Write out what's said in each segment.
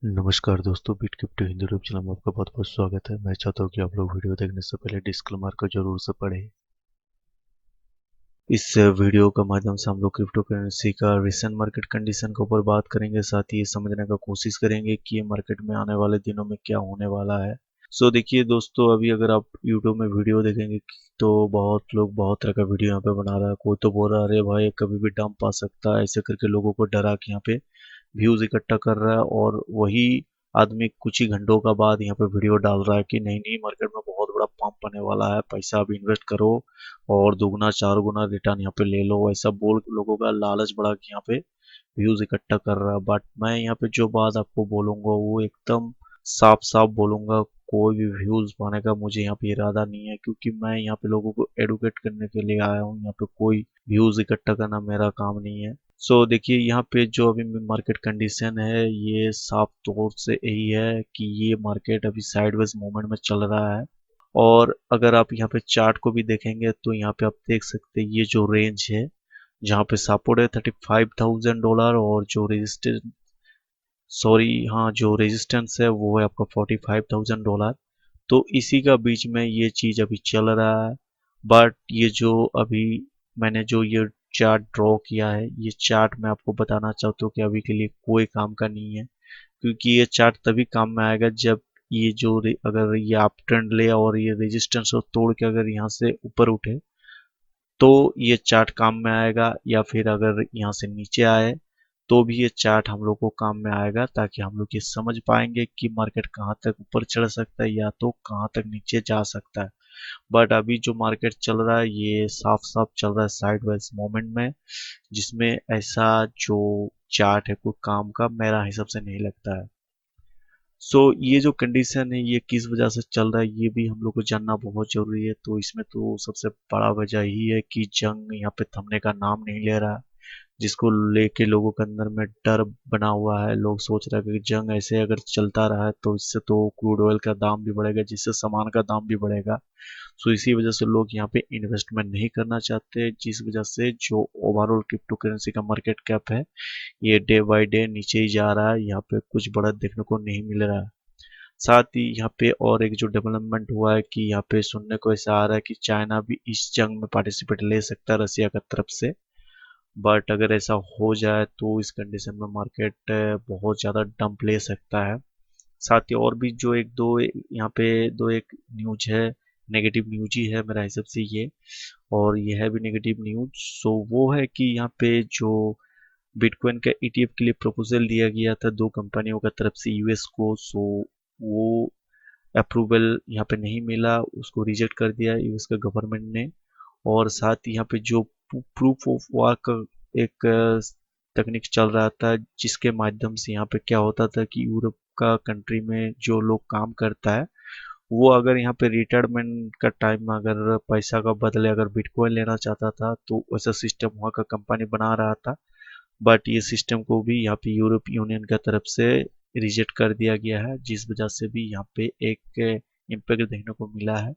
नमस्कार दोस्तों, beat crypto Hindi YouTube channel में आपका बहुत बहुत स्वागत है। मैं चाहता हूँ कि आप लोग वीडियो देखने से पहले डिस्क्लेमर को जरूर से पढ़ें। इस वीडियो का माध्यम से हम लोग क्रिप्टो करेंसी का रिसेंट मार्केट कंडीशन के ऊपर बात करेंगे, साथ ही ये समझने का कोशिश करेंगे कि ये मार्केट में आने वाले दिनों में क्या होने वाला है। देखिए दोस्तों, अभी अगर आप यूट्यूब में वीडियो देखेंगे तो बहुत लोग बहुत तरह का वीडियो यहाँ पे बना रहा है। कोई तो बोल रहा है अरे भाई कभी भी डंप आ सकता है, ऐसे करके लोगों को डरा के यहाँ पे व्यूज इकट्ठा कर रहा है। और वही आदमी कुछ ही घंटों का बाद यहाँ पे वीडियो डाल रहा है कि नहीं नहीं, मार्केट में बहुत बड़ा पंप आने वाला है, पैसा अभी इन्वेस्ट करो और दुगना चार गुना रिटर्न यहाँ पे ले लो। ऐसा बोल लोगों का लालच बढ़ा के यहाँ पे व्यूज इकट्ठा कर रहा है। बट मैं यहाँ पे जो बात आपको बोलूंगा वो एकदम साफ साफ बोलूंगा। कोई भी व्यूज पाने का मुझे यहाँ पे इरादा नहीं है, क्योंकि मैं यहाँ पे लोगों को एडुकेट करने के लिए आया हूँ। यहाँ पे कोई व्यूज इकट्ठा करना मेरा काम नहीं है। देखिए यहाँ पे जो अभी मार्केट कंडीशन है ये साफ तौर से यही है कि ये मार्केट अभी साइडवेज मूवमेंट में चल रहा है। और अगर आप यहाँ पे चार्ट को भी देखेंगे तो यहाँ पे आप देख सकते हैं ये जो रेंज है जहाँ पे सपोर्ट है $35,000 और जो रेजिस्टेंस, सॉरी हाँ, जो रेजिस्टेंस है वो है आपका $45,000। तो इसी का बीच में ये चीज अभी चल रहा है। बट ये जो अभी मैंने जो ये चार्ट ड्रॉ किया है, ये चार्ट मैं आपको बताना चाहता हूँ कि अभी के लिए कोई काम का नहीं है। क्योंकि ये चार्ट तभी काम में आएगा जब ये जो अगर ये आप ट्रेंड ले और ये रेजिस्टेंस को तोड़ के अगर यहाँ से ऊपर उठे तो ये चार्ट काम में आएगा, या फिर अगर यहाँ से नीचे आए तो भी ये चार्ट हम लोग को काम में आएगा, ताकि हम लोग ये समझ पाएंगे कि मार्केट कहाँ तक ऊपर चढ़ सकता है या तो कहाँ तक नीचे जा सकता है। बट अभी जो मार्केट चल रहा है ये साफ साफ चल रहा है साइडवेज मोमेंट में, जिसमें ऐसा जो चार्ट है कोई काम का मेरा हिसाब से नहीं लगता है। ये जो कंडीशन है ये किस वजह से चल रहा है ये भी हम लोग को जानना बहुत जरूरी है। तो इसमें तो सबसे बड़ा वजह ही है कि जंग यहाँ पे थमने का नाम नहीं ले रहा, जिसको लेके लोगों के अंदर में डर बना हुआ है। लोग सोच रहे हैं कि जंग ऐसे अगर चलता रहा तो इससे तो क्रूड ऑयल का दाम भी बढ़ेगा, जिससे सामान का दाम भी बढ़ेगा। इसी वजह से लोग यहाँ पे इन्वेस्टमेंट नहीं करना चाहते, जिस वजह से जो ओवरऑल क्रिप्टो करेंसी का मार्केट कैप है ये डे बाय डे नीचे ही जा रहा है। यहाँ पे कुछ बढ़त देखने को नहीं मिल रहा है। साथ ही यहाँ पे और एक जो डेवलपमेंट हुआ है कि यहाँ पे सुनने को ऐसा आ रहा है कि चाइना भी इस जंग में पार्टिसिपेट ले सकता है रसिया का तरफ से। बट अगर ऐसा हो जाए तो इस कंडीशन में मार्केट बहुत ज़्यादा डंप ले सकता है। साथ ही और भी जो एक दो यहाँ पे दो एक न्यूज है, नेगेटिव न्यूज ही है मेरा हिसाब से ये, और ये है भी नेगेटिव न्यूज। वो है कि यहाँ पे जो बिटकॉइन का ईटीएफ के लिए प्रपोजल दिया गया था दो कंपनियों का तरफ से यूएस को, वो अप्रूवल यहाँ पे नहीं मिला, उसको रिजेक्ट कर दिया यूएस का गवर्नमेंट ने। और साथ ही यहाँ पे जो प्रूफ ऑफ वर्क एक तकनीक चल रहा था, जिसके माध्यम से यहाँ पे क्या होता था कि यूरोप का कंट्री में जो लोग काम करता है वो अगर यहाँ पे रिटायरमेंट का टाइम में अगर पैसा का बदले अगर बिटकॉइन लेना चाहता था तो वैसा सिस्टम वहाँ का कंपनी बना रहा था। बट ये सिस्टम को भी यहाँ पे यूरोप यूनियन का तरफ से रिजेक्ट कर दिया गया है, जिस वजह से भी यहाँ पे एक इम्पैक्ट देखने को मिला है।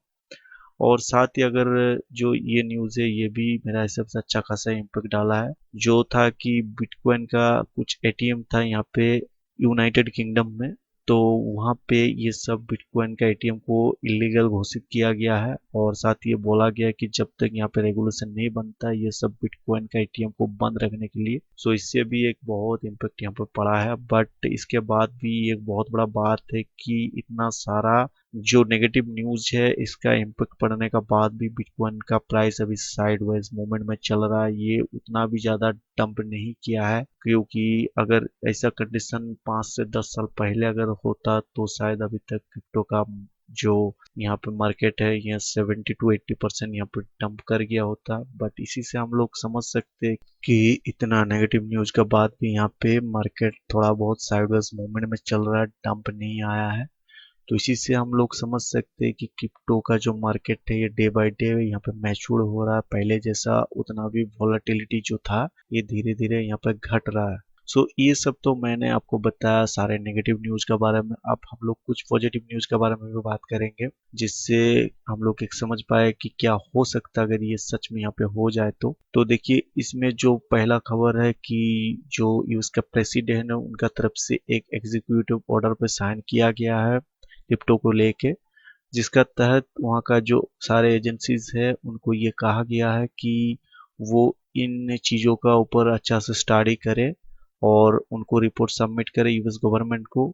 और साथ ही अगर जो ये न्यूज़ है ये भी मेरा हिसाब से अच्छा खासा इम्पैक्ट डाला है, जो था कि बिटकॉइन का कुछ एटीएम था यहाँ पे यूनाइटेड किंगडम में, तो वहाँ पे ये सब बिटकॉइन का एटीएम को इलीगल घोषित किया गया है। और साथ ही ये बोला गया है कि जब तक यहाँ पे रेगुलेशन नहीं बनता है ये सब बिटकॉइन का एटीएम को बंद रखने के लिए। इससे भी एक बहुत इम्पैक्ट यहाँ पे पड़ा है। बट इसके बाद भी एक बहुत बड़ा बात है कि इतना सारा जो नेगेटिव न्यूज है इसका इम्पैक्ट पड़ने का बाद भी बिटकॉइन का प्राइस अभी साइडवेज मूवमेंट में चल रहा है। ये उतना भी ज्यादा डंप नहीं किया है, क्योंकि अगर ऐसा कंडीशन 5 से 10 साल पहले अगर होता तो शायद अभी तक क्रिप्टो का जो यहाँ पे मार्केट है ये 70 to 80% यहाँ पे डंप कर गया होता। बट इसी से हम लोग समझ सकते हैं कि इतना नेगेटिव न्यूज के बाद भी यहाँ पे मार्केट थोड़ा बहुत साइडवेज मूवमेंट में चल रहा है, डंप नहीं आया है। तो इसी से हम लोग समझ सकते हैं कि क्रिप्टो का जो मार्केट है ये डे बाय डे यहाँ पे मैच्योर हो रहा है। पहले जैसा उतना भी वॉलेटिलिटी जो था ये धीरे धीरे यहाँ पे घट रहा है। सो ये सब तो मैंने आपको बताया सारे नेगेटिव न्यूज के बारे में। अब हम लोग कुछ पॉजिटिव न्यूज के बारे में भी बात करेंगे, जिससे हम लोग एक समझ पाए कि क्या हो सकता है अगर ये सच में यहाँ पे हो जाए। तो देखिए, इसमें जो पहला खबर है कि जो यूएस का प्रेसिडेंट है उनका तरफ से एक एग्जीक्यूटिव ऑर्डर पे साइन किया गया है क्रिप्टो को लेके, जिसका तहत वहाँ का जो सारे एजेंसीज है उनको ये कहा गया है कि वो इन चीज़ों का ऊपर अच्छा से स्टडी करे और उनको रिपोर्ट सबमिट करे यूएस गवर्नमेंट को।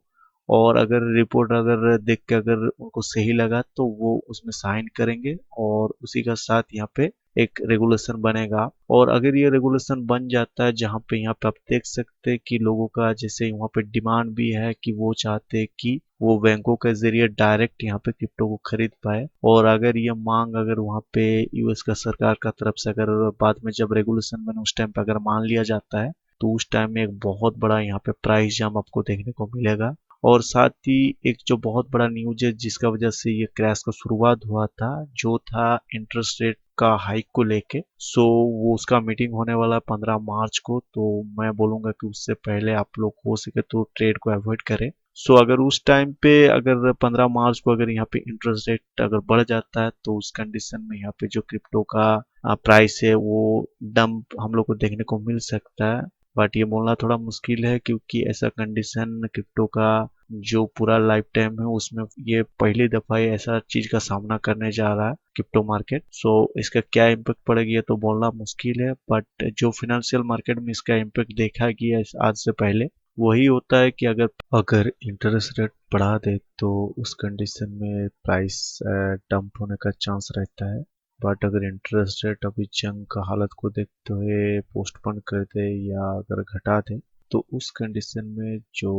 और अगर रिपोर्ट अगर देख के अगर उनको सही लगा तो वो उसमें साइन करेंगे और उसी का साथ यहाँ पे एक रेगुलेशन बनेगा। और अगर ये रेगुलेशन बन जाता है, जहाँ पे यहाँ पे आप देख सकते हैं कि लोगों का जैसे वहाँ पे डिमांड भी है कि वो चाहते हैं कि वो बैंकों के जरिए डायरेक्ट यहाँ पे क्रिप्टो को खरीद पाए। और अगर ये मांग अगर वहाँ पे यूएस का सरकार का तरफ से अगर बाद में जब रेगुलेशन बने उस टाइम पे अगर मान लिया जाता है, तो उस टाइम में एक बहुत बड़ा यहाँ पे प्राइस जंप आपको देखने को मिलेगा। और साथ ही एक जो बहुत बड़ा न्यूज है जिसका वजह से ये क्रैश का शुरुआत हुआ था, जो था इंटरेस्ट रेट का हाइक को लेके। सो वो उसका मीटिंग होने वाला 15 मार्च को, तो मैं बोलूंगा कि उससे पहले आप लोग हो सके तो ट्रेड को अवॉइड करें। सो अगर उस टाइम पे अगर 15 मार्च को अगर यहाँ पे इंटरेस्ट रेट अगर बढ़ जाता है, तो उस कंडीशन में यहाँ पे जो क्रिप्टो का प्राइस है वो डंप हम लोग को देखने को मिल सकता है। बट ये बोलना थोड़ा मुश्किल है, क्योंकि ऐसा कंडीशन क्रिप्टो का जो पूरा लाइफ टाइम है उसमें ये पहली दफा ही ऐसा चीज का सामना करने जा रहा है क्रिप्टो मार्केट। सो इसका क्या इम्पेक्ट पड़ेगी ये तो बोलना मुश्किल है, बट जो फिनेंशियल मार्केट में इसका इम्पेक्ट देखा गया है आज से पहले, वही होता है कि अगर अगर इंटरेस्ट रेट बढ़ा दे तो उस कंडीशन में प्राइस डंप होने का चांस रहता है। बट अगर इंटरेस्ट रेट अभी जंग का हालत को देखते हुए पोस्टपोन कर दे या अगर घटा दे, तो उस कंडीशन में जो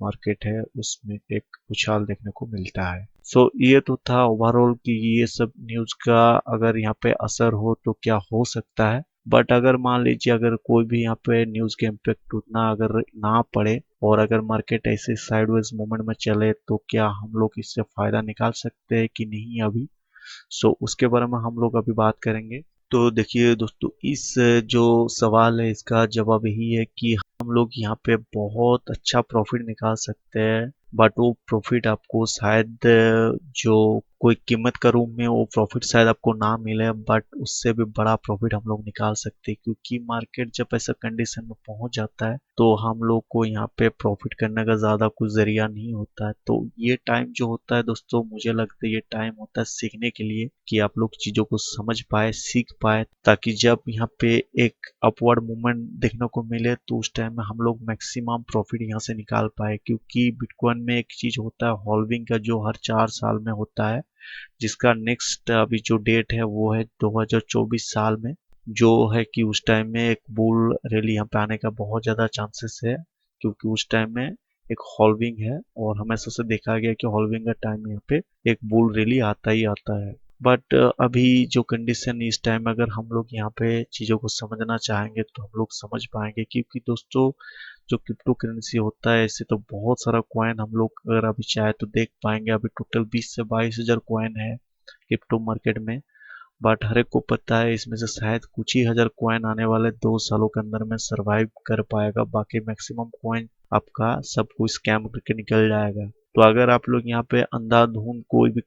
मार्केट है उसमें एक उछाल देखने को मिलता है। सो ये तो था ओवरऑल कि ये सब न्यूज का अगर यहाँ पे असर हो तो क्या हो सकता है। बट अगर मान लीजिए अगर कोई भी यहाँ पे न्यूज के इम्पेक्ट उतना अगर ना पड़े और अगर मार्केट ऐसे साइडवेज मूवमेंट में चले, तो क्या हम लोग इससे फायदा निकाल सकते हैं कि नहीं अभी। सो उसके बारे में हम लोग अभी बात करेंगे। तो देखिए दोस्तों, इस जो सवाल है इसका जवाब यही है कि हम लोग यहाँ पे बहुत अच्छा प्रॉफिट निकाल सकते हैं। बट वो प्रॉफिट आपको शायद जो कोई कीमत का रूप में वो प्रॉफिट शायद आपको ना मिले, बट उससे भी बड़ा प्रॉफिट हम लोग निकाल सकते हैं, क्योंकि मार्केट जब ऐसा कंडीशन में पहुंच जाता है तो हम लोग को यहाँ पे प्रॉफिट करने का ज्यादा कुछ जरिया नहीं होता है। तो ये टाइम जो होता है दोस्तों, मुझे लगता है ये टाइम होता है सीखने के लिए, कि आप लोग चीजों को समझ पाए, सीख पाए, ताकि जब यहाँ पे एक अपवर्ड मूवमेंट देखने को मिले तो उस टाइम में हम लोग मैक्सिमम प्रॉफिट यहाँ से निकाल पाए। क्योंकि बिटकॉइन में एक चीज होता है हॉल्विंग का, जो हर 4 साल में होता है, जिसका नेक्स्ट अभी जो डेट है वो है 2024 साल में, जो है कि उस टाइम में एक बुल रैली यहाँ पे आने का बहुत ज़्यादा चांसेस है, क्योंकि उस टाइम में एक हॉल्विंग है और हमेशा से देखा गया कि हॉल्विंग का टाइम यहाँ पे एक बुल रैली आता ही आता है। बट अभी जो कंडीशन इस टाइम अगर हम लोग यहाँ पे चीज़ों को समझना चाहेंगे तो हम लोग समझ पाएंगे, क्योंकि दोस्तों जो क्रिप्टो करेंसी होता है ऐसे तो बहुत सारा कॉइन हम लोग अगर अभी चाहे तो देख पाएंगे। अभी टोटल 20 से 22 हजार कॉइन है क्रिप्टो मार्केट में। बट हर एक को पता है इसमें से शायद कुछ ही हजार कॉइन आने वाले 2 सालों के अंदर में सरवाइव कर पाएगा, बाकी मैक्सिमम कॉइन आपका सब कुछ स्कैम करके निकल जाएगा। तो अगर आप लोग यहाँ पे अंधाधुंध कोई भी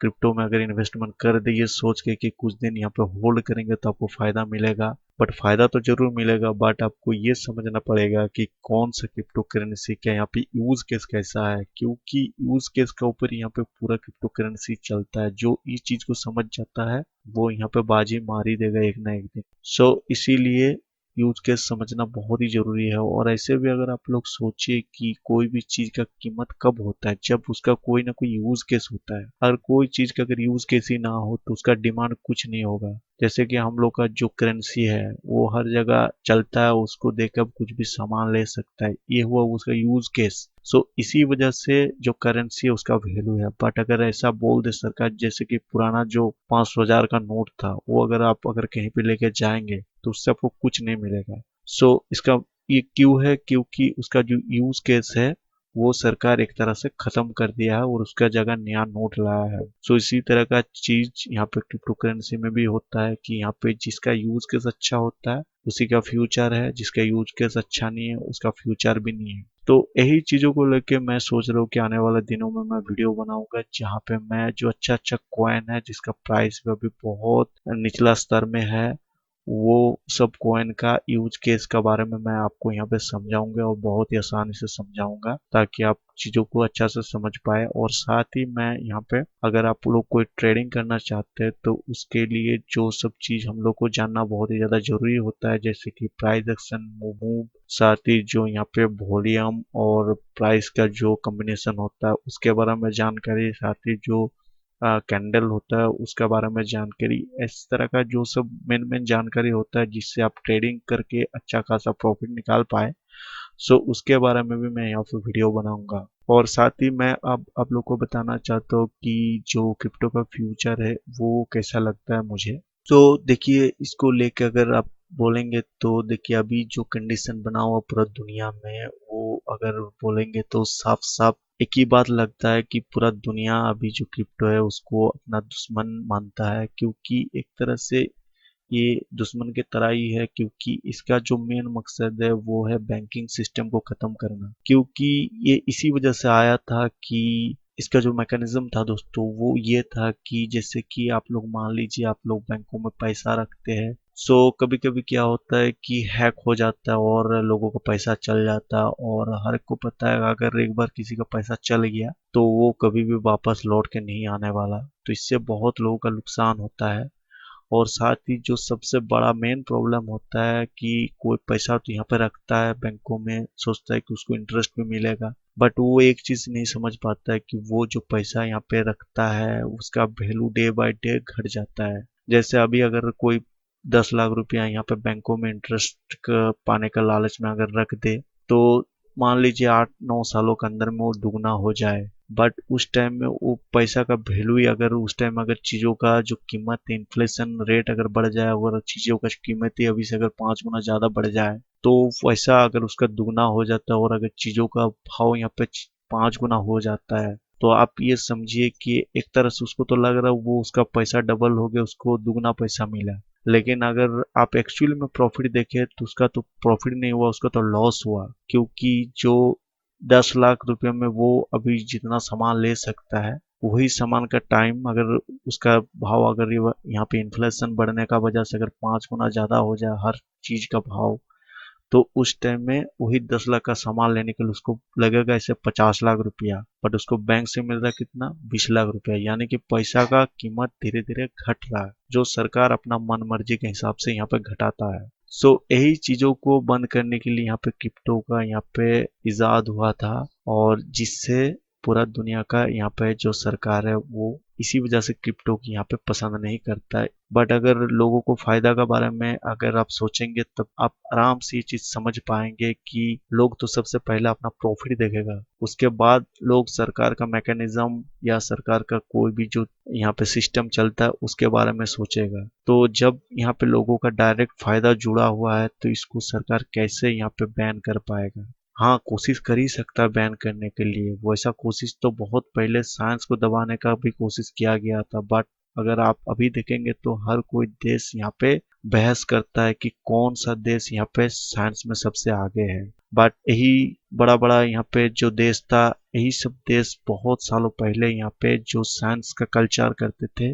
क्रिप्टो में अगर इन्वेस्टमेंट कर दे ये सोच के कि कुछ दिन यहाँ पे होल्ड करेंगे तो आपको फायदा मिलेगा, बट फायदा तो जरूर मिलेगा, बट आपको ये समझना पड़ेगा कि कौन सा क्रिप्टो करेंसी क्या यहाँ पे यूज केस कैसा है, क्योंकि यूज केस के ऊपर यहाँ पे पूरा क्रिप्टो करेंसी चलता है। जो इस चीज को समझ जाता है वो यहाँ पे बाजी मार ही देगा एक ना एक दिन। सो इसीलिए यूज केस समझना बहुत ही जरूरी है। और ऐसे भी अगर आप लोग सोचिए कि कोई भी चीज का कीमत कब होता है, जब उसका कोई ना कोई यूज केस होता है। अगर कोई चीज का अगर यूज केस ही ना हो तो उसका डिमांड कुछ नहीं होगा। जैसे कि हम लोग का जो करेंसी है वो हर जगह चलता है, उसको देखकर कुछ भी सामान ले सकता है, ये हुआ उसका यूज केस। सो इसी वजह से जो करेंसी है उसका वैल्यू है। बट अगर ऐसा बोल दे सरकार जैसे कि पुराना जो 500 हजार का नोट था वो अगर आप अगर कहीं पे लेके जाएंगे तो उससे आपको कुछ नहीं मिलेगा। सो इसका ये क्यों है, क्योंकि उसका जो यूज केस है वो सरकार एक तरह से खत्म कर दिया है और उसका जगह नया नोट लाया है। सो इसी तरह का चीज यहाँ पे क्रिप्टो करेंसी में भी होता है कि यहाँ पे जिसका यूज केस अच्छा होता है उसी का फ्यूचर है, जिसका यूज केस अच्छा नहीं है उसका फ्यूचर भी नहीं है। तो यही चीजों को लेके मैं सोच रहा हूँ कि आने वाले दिनों में मैं वीडियो बनाऊंगा जहाँ पे मैं जो अच्छा अच्छा कॉइन है जिसका प्राइस भी अभी बहुत निचला स्तर में है, वो सब कॉइन का यूज केस के बारे में मैं आपको यहाँ पे समझाऊंगा और बहुत ही आसानी से समझाऊंगा ताकि आप चीजों को अच्छा से समझ पाए। और साथ ही मैं यहाँ पे अगर आप लोग कोई ट्रेडिंग करना चाहते हैं तो उसके लिए जो सब चीज हम लोग को जानना बहुत ही ज्यादा जरूरी होता है, जैसे कि प्राइस एक्शन मूव, साथ ही जो यहाँ पे वॉल्यूम और प्राइस का जो कॉम्बिनेशन होता है उसके बारे में जानकारी, साथ ही जो कैंडल होता है उसके बारे में जानकारी, इस तरह का जो सब मेन मेन जानकारी होता है जिससे आप ट्रेडिंग करके अच्छा खासा प्रॉफिट निकाल पाए। सो उसके बारे में भी मैं यहाँ पे वीडियो बनाऊंगा। और साथ ही मैं अब आप लोग को बताना चाहता हूँ कि जो क्रिप्टो का फ्यूचर है वो कैसा लगता है मुझे। तो देखिए इसको लेके अगर आप बोलेंगे तो देखिए अभी जो कंडीशन बना हुआ पूरा दुनिया में वो अगर बोलेंगे तो साफ साफ एक ही बात लगता है कि पूरा दुनिया अभी जो क्रिप्टो है उसको अपना दुश्मन मानता है, क्योंकि एक तरह से ये दुश्मन की तरह ही है, क्योंकि इसका जो मेन मकसद है वो है बैंकिंग सिस्टम को खत्म करना। क्योंकि ये इसी वजह से आया था कि इसका जो मैकेनिज्म था दोस्तों वो ये था कि जैसे कि आप लोग मान लीजिए आप लोग बैंकों में पैसा रखते हैं, सो कभी कभी क्या होता है कि हैक हो जाता है और लोगों का पैसा चल जाता है, और हर एक को पता है अगर एक बार किसी का पैसा चल गया तो वो कभी भी वापस लौट के नहीं आने वाला। तो इससे बहुत लोगों का नुकसान होता है। और साथ ही जो सबसे बड़ा मेन प्रॉब्लम होता है कि कोई पैसा तो यहाँ पे रखता है बैंकों में, सोचता है कि उसको इंटरेस्ट भी मिलेगा, बट वो एक चीज नहीं समझ पाता है कि वो जो पैसा यहाँ पे रखता है उसका वैल्यू डे बाय डे घट जाता है। जैसे अभी अगर कोई 10 लाख रुपया यहाँ पे बैंकों में इंटरेस्ट पाने का लालच में अगर रख दे तो मान लीजिए 8 9 सालों के अंदर में वो दुगना हो जाए, बट उस टाइम में वो पैसा का वैल्यू ही अगर उस टाइम अगर चीजों का जो कीमत है इन्फ्लेशन रेट अगर बढ़ जाए और चीजों का कीमत ही अभी से अगर 5 गुना ज्यादा बढ़ जाए तो पैसा अगर उसका दुगना हो जाता है और अगर चीजों का भाव यहाँ पे 5 गुना हो जाता है तो आप ये समझिए कि एक तरह से उसको तो लग रहा है वो उसका पैसा डबल हो गया, उसको दुगना पैसा मिला। लेकिन अगर आप एक्चुअल में प्रॉफिट देखें तो उसका तो प्रॉफिट नहीं हुआ, उसका तो लॉस हुआ, क्योंकि जो 10 लाख रुपए में वो अभी जितना सामान ले सकता है वही सामान का टाइम अगर उसका भाव अगर यहाँ पे इन्फ्लेशन बढ़ने का वजह से अगर 5 गुना ज्यादा हो जाए हर चीज का भाव, तो उस टाइम में वही 10 लाख का सामान लेने के लिए उसको लगेगा ऐसे 50 लाख रुपया, बट उसको बैंक से मिल रहा है कितना 20 लाख रुपया, यानी कि पैसा का कीमत धीरे धीरे घट रहा है जो सरकार अपना मन मर्जी के हिसाब से यहाँ पे घटाता है। सो यही चीजों को बंद करने के लिए यहाँ पे क्रिप्टो का यहाँ पे इजाद हुआ था, और जिससे पूरा दुनिया का यहाँ पे जो सरकार है वो इसी वजह से क्रिप्टो की यहाँ पे पसंद नहीं करता है। बट अगर लोगों को फायदा के बारे में अगर आप सोचेंगे तब आप आराम से ये चीज समझ पाएंगे कि लोग तो सबसे पहले अपना प्रॉफिट देखेगा, उसके बाद लोग सरकार का मैकेनिज्म या सरकार का कोई भी जो यहाँ पे सिस्टम चलता है उसके बारे में सोचेगा। तो जब यहाँ पे लोगों का डायरेक्ट फायदा जुड़ा हुआ है तो इसको सरकार कैसे यहाँ पे बैन कर पाएगा। हाँ कोशिश कर ही सकता है बैन करने के लिए, वैसा कोशिश तो बहुत पहले साइंस को दबाने का भी कोशिश किया गया था, बट अगर आप अभी देखेंगे तो हर कोई देश यहाँ पे बहस करता है कि कौन सा देश यहाँ पे साइंस में सबसे आगे है। बट यही बड़ा बड़ा यहाँ पे जो देश था, यही सब देश बहुत सालों पहले यहाँ पे जो साइंस का कल्चर करते थे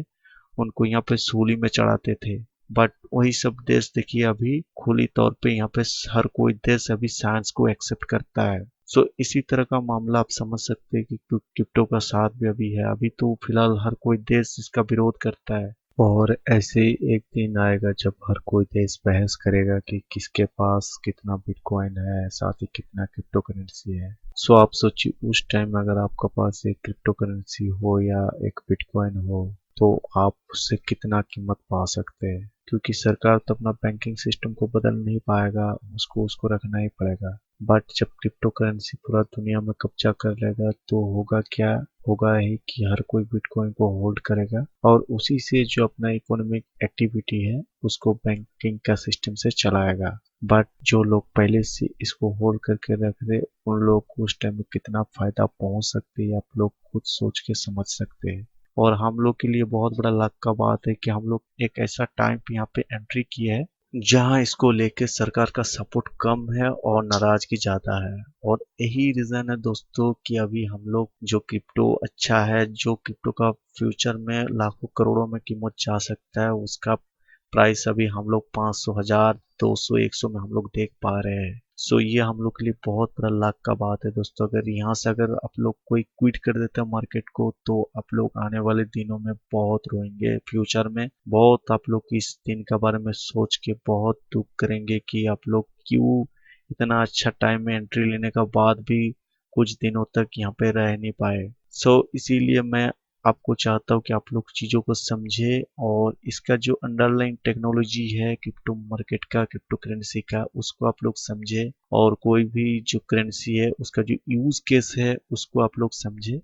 उनको यहाँ पे सूली में चढ़ाते थे। बट वही सब देश देखिए अभी खुली तौर पे यहाँ पे हर कोई देश अभी साइंस को एक्सेप्ट करता है। सो इसी तरह का मामला आप समझ सकते हैं कि क्रिप्टो का साथ भी अभी है, अभी तो फिलहाल हर कोई देश इसका विरोध करता है। और ऐसे ही एक दिन आएगा जब हर कोई देश बहस करेगा कि किसके पास कितना बिटकॉइन है, साथ ही कितना क्रिप्टो करेंसी है। सो आप सोचिए उस टाइम में अगर आपके पास एक क्रिप्टो करेंसी हो या एक बिटकॉइन हो तो आप उससे कितना कीमत पा सकते हैं, क्योंकि सरकार तो अपना बैंकिंग सिस्टम को बदल नहीं पाएगा, उसको उसको रखना ही पड़ेगा। बट जब क्रिप्टो करेंसी पूरा दुनिया में कब्जा कर लेगा तो होगा क्या, होगा ही कि हर कोई बिटकॉइन को होल्ड करेगा और उसी से जो अपना इकोनॉमिक एक्टिविटी है उसको बैंकिंग का सिस्टम से चलाएगा। बट जो लोग पहले से इसको होल्ड करके रख रहे उन लोगों को उस टाइम में कितना फायदा पहुंच सकती है आप लोग खुद सोच के समझ सकते हैं। और हम लोग के लिए बहुत बड़ा लाख का बात है कि हम लोग एक ऐसा टाइम पे यहाँ पे एंट्री किया है जहां इसको लेके सरकार का सपोर्ट कम है और नाराजगी ज्यादा है। और यही रीजन है दोस्तों कि अभी हम लोग जो क्रिप्टो अच्छा है, जो क्रिप्टो का फ्यूचर में लाखों करोड़ों में कीमत जा सकता है, उसका प्राइस अभी हम लोग 500, 1000, 200, 100 में हम लोग देख पा रहे हैं। सो ये हम लोग के लिए बहुत बड़ा लाख का बात है दोस्तों। अगर यहाँ से अगर आप लोग कोई क्विट कर देता है मार्केट को तो आप लोग आने वाले दिनों में बहुत रोएंगे, फ्यूचर में बहुत आप लोग इस दिन के बारे में सोच के बहुत दुख करेंगे कि आप लोग क्यों इतना अच्छा टाइम में एंट्री लेने का बाद भी कुछ दिनों तक यहाँ पे रह नहीं पाए। इसीलिए मैं आपको चाहता हूँ कि आप लोग चीज़ों को समझे और इसका जो अंडरलाइन टेक्नोलॉजी है क्रिप्टो मार्केट का, क्रिप्टो करेंसी का, उसको आप लोग समझे और कोई भी जो करेंसी है उसका जो यूज केस है उसको आप लोग समझे।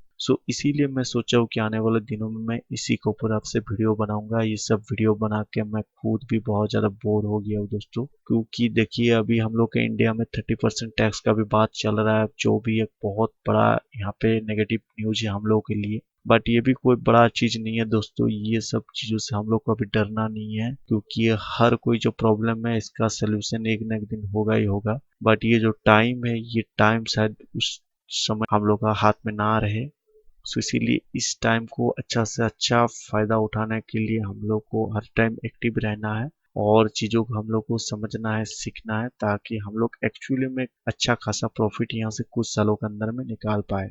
इसीलिए मैं सोचा हूँ कि आने वाले दिनों में मैं इसी के ऊपर आपसे वीडियो बनाऊंगा। ये सब वीडियो बना के मैं खुद भी बहुत ज़्यादा बोर हो गया हूँ दोस्तों, क्योंकि देखिए अभी हम लोग के इंडिया में 30% टैक्स का भी बात चल रहा है, जो भी एक बहुत बड़ा यहाँ पे नेगेटिव न्यूज है हम लोगों के लिए। बट ये भी कोई बड़ा चीज नहीं है दोस्तों, ये सब चीजों से हम लोग को अभी डरना नहीं है, क्योंकि ये हर कोई जो प्रॉब्लम है इसका सोल्यूशन एक न एक दिन होगा ही होगा। बट ये जो टाइम है ये टाइम शायद उस समय हम लोग का हाथ में ना रहे। इसीलिए इस टाइम को अच्छा से अच्छा फायदा उठाने के लिए हम लोग को हर टाइम एक्टिव रहना है और चीजों को हम लोग को समझना है, सीखना है, ताकि हम लोग एक्चुअली में अच्छा खासा प्रॉफिट यहाँ से कुछ सालों के अंदर में निकाल पाए।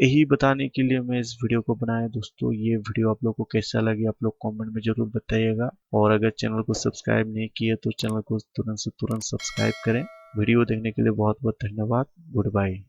यही बताने के लिए मैं इस वीडियो को बनाया दोस्तों। ये वीडियो आप लोग को कैसा लगे आप लोग कमेंट में जरूर बताइएगा और अगर चैनल को सब्सक्राइब नहीं किए तो चैनल को तुरंत से तुरंत सब्सक्राइब करें। वीडियो देखने के लिए बहुत बहुत धन्यवाद। Good bye.